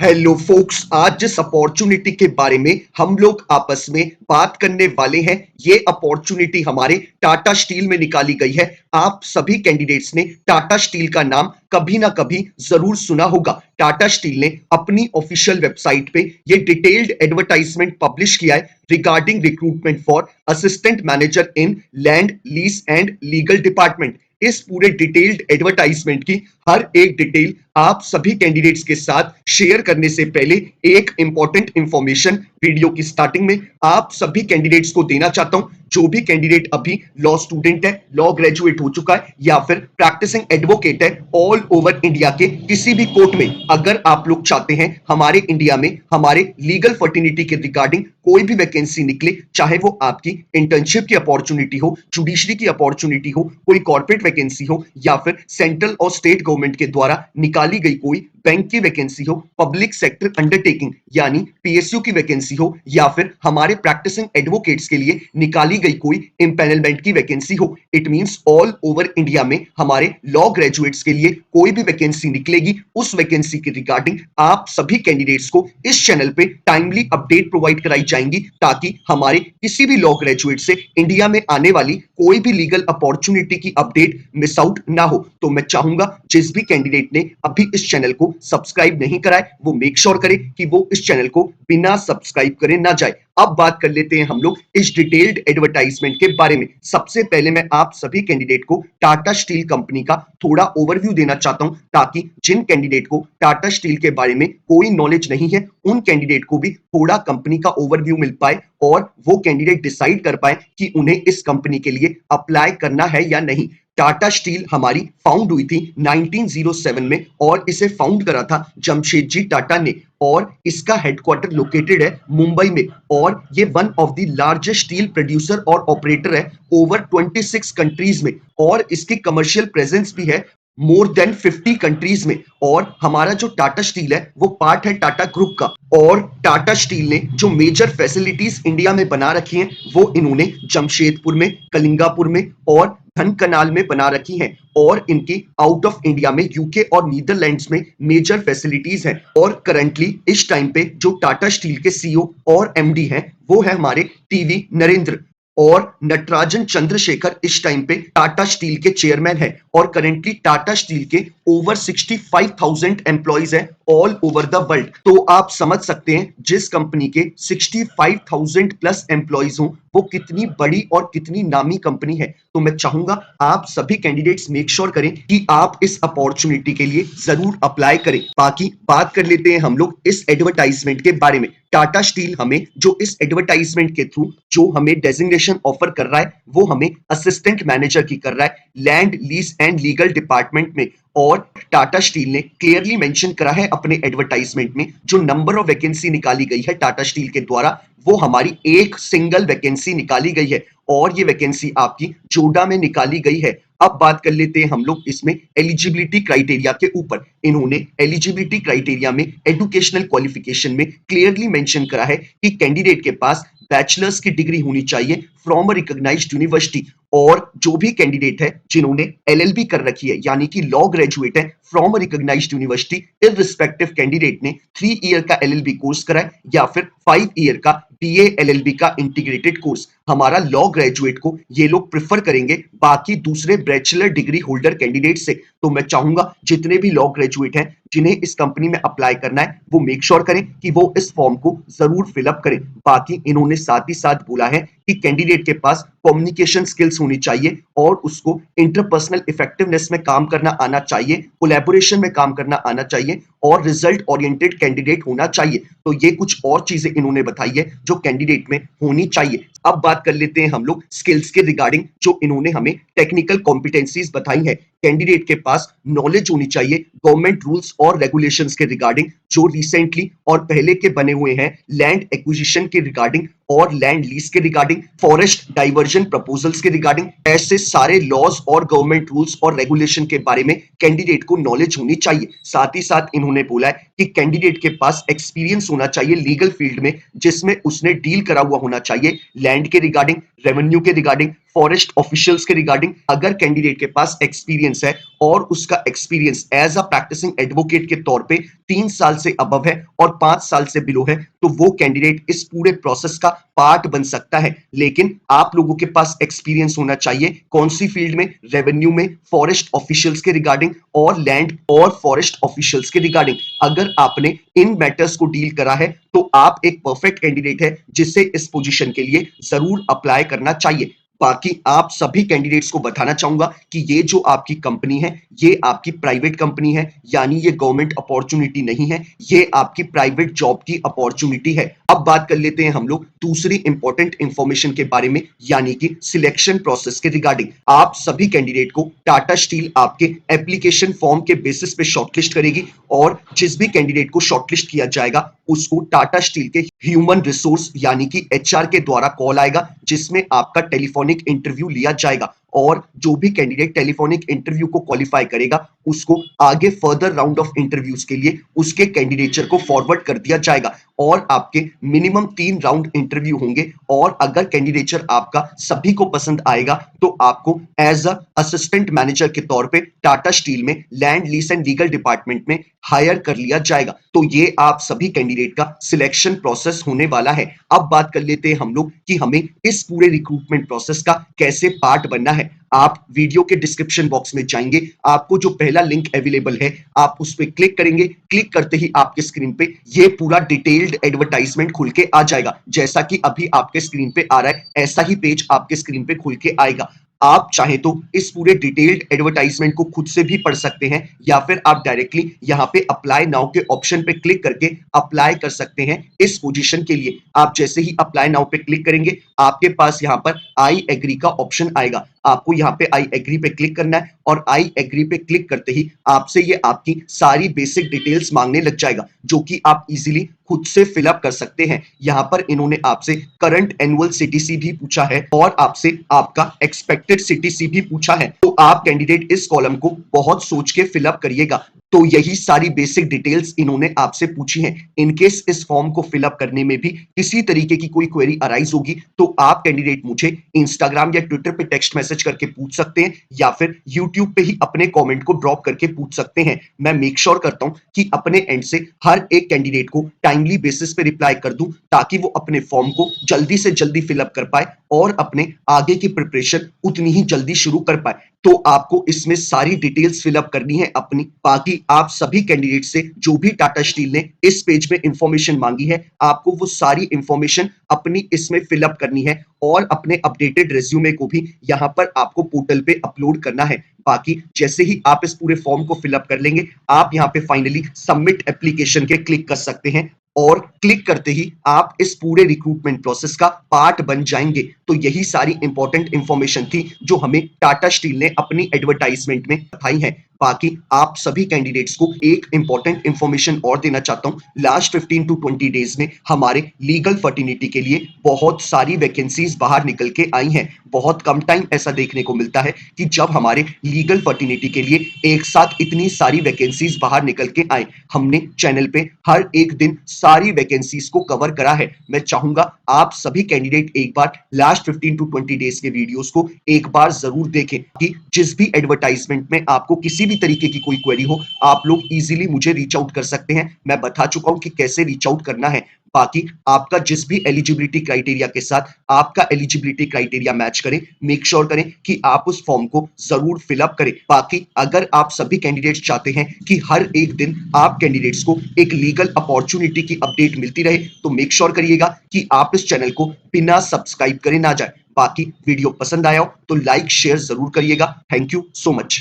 Hello focus, आज जिस opportunity के बारे में हम लोग आपस में बात करने वाले हैं, ये अपॉर्चुनिटी हमारे टाटा स्टील में निकाली गई है। आप सभी कैंडिडेट्स ने टाटा स्टील का नाम कभी ना कभी जरूर सुना होगा। टाटा स्टील ने अपनी ऑफिशियल वेबसाइट पे ये डिटेल्ड एडवर्टाइजमेंट पब्लिश किया है regarding recruitment for assistant manager in land lease and legal department. इस पूरे डिटेल्ड एडवर्टाइजमेंट की हर एक डिटेल आप सभी कैंडिडेट्स के साथ शेयर करने से पहले एक इंपॉर्टेंट इंफॉर्मेशन वीडियो की स्टार्टिंग में आप सभी कैंडिडेट्स को देना चाहता हूं। जो भी कैंडिडेट अभी लॉ स्टूडेंट है, लॉ ग्रेजुएट हो चुका है या फिर प्रैक्टिसिंग एडवोकेट है, ऑल ओवर इंडिया के किसी भी कोर्ट में अगर आप लोग चाहते हैं हमारे इंडिया में हमारे लीगल फर्टिनिटी के रिगार्डिंग कोई भी वैकेंसी निकले, चाहे वो आपकी इंटर्नशिप की अपॉर्चुनिटी हो, जुडिशरी की अपॉर्चुनिटी हो, कोई कॉर्पोरेट वैकेंसी हो या फिर सेंट्रल और स्टेट गवर्नमेंट के द्वारा निकाली गई कोई बैंक की वैकेंसी हो, पब्लिक सेक्टर अंडरटेकिंग यानी पीएसयू की वैकेंसी हो या फिर हमारे प्रैक्टिसिंग एडवोकेट्स के लिए निकाली गई कोई इंपैनलमेंट की वैकेंसी हो, it means all over India में हमारे लॉ ग्रेजुएट्स के लिए कोई भी वैकेंसी निकलेगी, उस वैकेंसी के रिगार्डिंग आप सभी कैंडिडेट्स को इस चैनल पे टाइमली अपडेट प्रोवाइड कराई जाएंगी ताकि हमारे किसी भी लॉ ग्रेजुएट से इंडिया में आने वाली कोई भी लीगल अपॉर्चुनिटी की अपडेट मिस आउट ना हो। तो मैं चाहूंगा जिस भी कैंडिडेट ने अभी इस चैनल को सब्सक्राइब नहीं करा है वो मेक श्योर करे कि वो इस चैनल को बिना सब्सक्राइब करे ना जाए। अब बात कर लेते हैं हम लोग इस डिटेल्ड एडवर्टाइजमेंट के बारे में। सबसे पहले मैं आप सभी कैंडिडेट को टाटा स्टील कंपनी का थोड़ा ओवरव्यू देना चाहता हूं ताकि जिन कैंडिडेट को टाटा स्टील के बारे में कोई नॉलेज नहीं है उन कैंडिडेट को भी थोड़ा कंपनी का ओवरव्यू मिल पाए और वो कैंडिडेट डिसाइड कर पाए कि उन्हें इस कंपनी के लिए अप्लाई करना है या नहीं। टाटा स्टील हमारी फाउंड हुई थी 1907 में और इसे फाउंड करा था जमशेदजी टाटा ने और इसका हेडक्वार्टर लोकेटेड है मुंबई में और ये one of the largest steel producer और ऑपरेटर है ओवर 26 कंट्रीज में और इसकी कमर्शियल प्रेजेंस भी है मोर देन 50 कंट्रीज में। और हमारा जो टाटा स्टील है वो पार्ट है टाटा ग्रुप का और टाटा स्टील ने जो मेजर फैसिलिटीज इंडिया में बना रखी हैं वो इन्होंने जमशेदपुर में, कलिंगापुर में और धनकनाल में बना रखी हैं और इनकी आउट ऑफ इंडिया में यूके और नीदरलैंड्स में मेजर फैसिलिटीज हैं। और करंटली इस टाइम पे जो टाटा स्टील के सीईओ और एमडी हैं वो है हमारे टीवी नरेंद्र और नटराजन चंद्रशेखर इस टाइम पे टाटा स्टील के चेयरमैन है और करेंटली टाटा स्टील के ओवर 65,000 एम्प्लॉइज है ऑल ओवर द वर्ल्ड। तो आप समझ सकते हैं जिस कंपनी के 65,000 प्लस एम्प्लॉइज हो वो कितनी बड़ी और कितनी नामी कंपनी है। तो मैं चाहूंगा आप सभी कैंडिडेट्स मेक श्योर करें कि आप इस अपॉर्चुनिटी के लिए जरूर अप्लाई करें। बाकी बात कर लेते हैं हम लोग इस एडवर्टाइजमेंट के बारे में। टाटा स्टील हमें जो इस एडवर्टाइजमेंट के थ्रू जो हमें डेजिग्नेशन ऑफर कर रहा है वो हमें असिस्टेंट मैनेजर की कर रहा है land lease and legal department में। और टाटा स्टील ने क्लियरली मेंशन करा है अपने एडवर्टाइजमेंट में जो नंबर ऑफ वैकेंसी निकाली गई है टाटा स्टील के द्वारा वो हमारी एक सिंगल वैकेंसी निकाली गई है और ये वैकेंसी आपकी जोडा में निकाली गई है। अब बात कर लेते हैं हम लोग इसमें एलिजिबिलिटी क्राइटेरिया के ऊपर। इन्होंने एलिजिबिलिटी क्राइटेरिया में एजुकेशनल क्वालिफिकेशन में क्लियरली मेंशन करा है कि कैंडिडेट के पास बैचलर्स की डिग्री होनी चाहिए फ्रॉम अ रिकॉग्नाइज्ड यूनिवर्सिटी और जो भी कैंडिडेट है जिन्होंने एलएलबी कर रखी है यानी कि लॉ ग्रेजुएट है from a recognised university, irrespective candidate ने 3 ईयर का एलएलबी कोर्स करा है या फिर 5 ईयर का बीए एलएलबी का इंटीग्रेटेड कोर्स, हमारा लॉ ग्रेजुएट को ये लोग प्रेफर करेंगे बाकी दूसरे बैचलर डिग्री होल्डर कैंडिडेट से। तो मैं चाहूंगा जितने भी लॉ ग्रेजुएट हैं जिन्हें इस कंपनी में अप्लाई करना है वो मेक श्योर करें कि वो इस फॉर्म को जरूर फिलअप करें। बाकी इन्होंने साथ ही साथ बोला है कि कैंडिडेट के पास कम्युनिकेशन स्किल्स होनी चाहिए और उसको इंटरपर्सनल इफेक्टिवनेस में काम करना आना चाहिए, कोलैबोरेशन में काम करना आना चाहिए और रिजल्ट ओरिएंटेड कैंडिडेट होना चाहिए। तो ये कुछ और चीजें इन्होंने बताई है जो कैंडिडेट में होनी चाहिए। अब बात कर लेते हैं हम लोग स्किल्स के रिगार्डिंग जो इन्होंने हमें टेक्निकल कॉम्पिटेंसीज बताई है। कैंडिडेट के पास नॉलेज होनी चाहिए गवर्नमेंट रूल्स और रेगुलेशंस के रिगार्डिंग जो रिसेंटली और पहले के बने हुए हैं लैंड एक्विजिशन के रिगार्डिंग और लैंड लीज के रिगार्डिंग, फॉरेस्ट डाइवर्जन प्रपोजल्स के रिगार्डिंग, ऐसे सारे लॉज और गवर्नमेंट रूल्स और रेगुलेशन के बारे में कैंडिडेट को नॉलेज होनी चाहिए। साथ ही साथ इन्होंने बोला है कि कैंडिडेट के पास एक्सपीरियंस होना चाहिए लीगल फील्ड में जिसमें उसने डील करा हुआ होना चाहिए लैंड के रिगार्डिंग, रेवेन्यू के रिगार्डिंग, फॉरेस्ट ऑफिशियल्स के रिगार्डिंग। अगर कैंडिडेट के पास एक्सपीरियंस है और उसका experience as a practising advocate के तौर पे 3 साल से अबव है और 5 साल से बिलो है, तो वो कैंडिडेट इस पूरे प्रोसेस का पार्ट बन सकता है। लेकिन आप लोगों के पास एक्सपीरियंस होना चाहिए कौन सी फील्ड में? रेवेन्यू में, फॉरेस्ट ऑफिशियल्स के रिगार्डिंग और लैंड और फॉरेस्ट ऑफिशियल्स के रिगार्डिंग। अगर आपने इन मैटर्स को डील करा है तो आप एक परफेक्ट कैंडिडेट है जिसे इस पोजीशन के लिए जरूर अप्लाई करना चाहिए। बाकी आप सभी कैंडिडेट्स को बताना चाहूंगा कि ये जो आपकी कंपनी है, ये आपकी प्राइवेट कंपनी है, यानी ये गवर्नमेंट अपॉर्चुनिटी नहीं है, ये आपकी प्राइवेट जॉब की अपॉर्चुनिटी है। अब बात कर लेते हैं हम लोग दूसरी इंपॉर्टेंट इंफॉर्मेशन के बारे में, यानी कि सिलेक्शन प्रोसेस के रिगार्डिंग। आप सभी कैंडिडेट को टाटा स्टील आपके एप्लीकेशन फॉर्म के बेसिस पे शॉर्टलिस्ट करेगी और जिस भी कैंडिडेट को शॉर्टलिस्ट किया जाएगा उसको टाटा स्टील के ह्यूमन रिसोर्स यानी कि एचआर के द्वारा कॉल आएगा, जिसमें आपका टेलीफोनिक इंटरव्यू लिया जाएगा और जो भी कैंडिडेट टेलीफोनिक इंटरव्यू को क्वालिफाई करेगा उसको आगे फर्दर राउंड ऑफ इंटरव्यूज के लिए उसके कैंडिडेचर को फॉरवर्ड कर दिया जाएगा और आपके मिनिमम 3 राउंड इंटरव्यू होंगे और अगर कैंडिडेचर आपका सभी को पसंद आएगा तो आपको एज अ असिस्टेंट मैनेजर के तौर पे टाटा स्टील में land lease and legal department में हायर कर लिया जाएगा। तो ये आप सभी कैंडिडेट का सिलेक्शन प्रोसेस होने वाला है। अब बात कर लेते हैं हम लोग कि हमें इस पूरे रिक्रूटमेंट प्रोसेस का कैसे पार्ट बनना है। आप वीडियो के डिस्क्रिप्शन बॉक्स में जाएंगे, आपको जो पहला लिंक अवेलेबल है आप उस पर क्लिक करेंगे। क्लिक करते ही आपके स्क्रीन पे ये पूरा डिटेल्ड एडवर्टाइजमेंट खुल के आ जाएगा। जैसा कि अभी आपके स्क्रीन पे आ रहा है ऐसा ही पेज आपके स्क्रीन पे खुल के आएगा। आप चाहे तो इस पूरे डिटेल्ड एडवर्टाइजमेंट को खुद से भी पढ़ सकते हैं या फिर आप डायरेक्टली यहाँ पे अप्लाई नाउ के ऑप्शन पे क्लिक करके अप्लाई कर सकते हैं इस पोजीशन के लिए। आप जैसे ही अप्लाई नाउ पे क्लिक करेंगे आपके पास यहाँ पर आई एग्री का ऑप्शन आएगा। आपको यहाँ पे आई एग्री पे क्लिक करना है और आई एग्री पे क्लिक करते ही आपसे ये आपकी सारी बेसिक डिटेल्स मांगने लग जाएगा जो कि आप इजीली खुद से फिलअप कर सकते हैं। यहाँ पर इन्होंने आपसे करंट एनुअल सीटीसी भी पूछा है और आपसे आपका एक्सपेक्टेड सीटीसी भी पूछा है। तो आप कैंडिडेट इस कॉलम को बहुत सोच के फिलअप करिएगा। तो यही सारी बेसिक डिटेल्स इन्होंने आपसे पूछी हैं। इनकेस इस फॉर्म को फिलअप करने में भी किसी तरीके की कोई क्वेरी अराइज होगी तो आप कैंडिडेट मुझे इंस्टाग्राम या ट्विटर पे टेक्स्ट मैसेज करके पूछ सकते हैं या फिर यूट्यूब पे ही अपने कमेंट को ड्रॉप करके पूछ सकते हैं। मैं मेक श्योर करता हूं कि अपने एंड से हर एक कैंडिडेट को टाइमली बेसिस पे रिप्लाई कर दूं ताकि वो अपने फॉर्म को जल्दी से जल्दी फिलअप कर पाए और अपने आगे की प्रिपरेशन उतनी ही जल्दी शुरू कर पाए। तो आपको इसमें सारी डिटेल्स फिलअप करनी है अपनी। बाकी आप सभी कैंडिडेट से जो भी टाटा स्टील ने इस पेज में इंफॉर्मेशन मांगी है आपको वो सारी इंफॉर्मेशन अपनी इसमें फिलअप करनी है और अपने अपडेटेड रेज्यूमे को भी यहाँ पर आपको पोर्टल पे अपलोड करना है। बाकी जैसे ही आप इस पूरे फॉर्म को फिलअप कर लेंगे आप यहाँ पे फाइनली सबमिट एप्लीकेशन के क्लिक कर सकते हैं और क्लिक करते ही आप इस पूरे रिक्रूटमेंट प्रोसेस का पार्ट बन जाएंगे। तो यही सारी इंपॉर्टेंट इंफॉर्मेशन थी जो हमें टाटा स्टील ने अपनी एडवर्टाइजमेंट में बताई है। बाकी आप सभी कैंडिडेट्स को एक इंपॉर्टेंट इंफॉर्मेशन और देना चाहता हूं। लास्ट 15 टू 20 डेज में हमारे लीगल फर्टिनिटी के लिए बहुत सारी वैकेंसीज बाहर निकल के आई हैं। बहुत कम टाइम ऐसा देखने को मिलता है कि जब हमारे लीगल फर्टिनिटी के लिए एक साथ इतनी सारी वैकेंसीज बाहर निकल के आए। हमने चैनल पे हर एक दिन सारी वैकेंसीज को कवर करा है। मैं चाहूंगा आप सभी कैंडिडेट एक बार लास्ट 15 टू 20 डेज के वीडियोस को एक बार जरूर देखें कि जिस भी एडवर्टाइजमेंट में आपको किसी भी तरीके की कोई क्वेरी हो आप लोग इजीली मुझे रीच आउट कर सकते हैं। मैं बता चुका हूं कि कैसे रीच आउट करना है। बाकी आपका जिस भी एलिजिबिलिटी क्राइटेरिया के साथ आपका एलिजिबिलिटी क्राइटेरिया मैच करे, मेक श्योर करें कि आप उस फॉर्म को जरूर फिलअप करें। बाकी अगर आप सभी कैंडिडेट्स चाहते हैं कि हर एक दिन आप कैंडिडेट्स को एक लीगल अपॉर्चुनिटी की अपडेट मिलती रहे तो मेक श्योर करिएगा कि आप इस चैनल को बिना सब्सक्राइब करे ना जाए। बाकी वीडियो पसंद आया हो तो लाइक शेयर जरूर करिएगा। Thank you so much.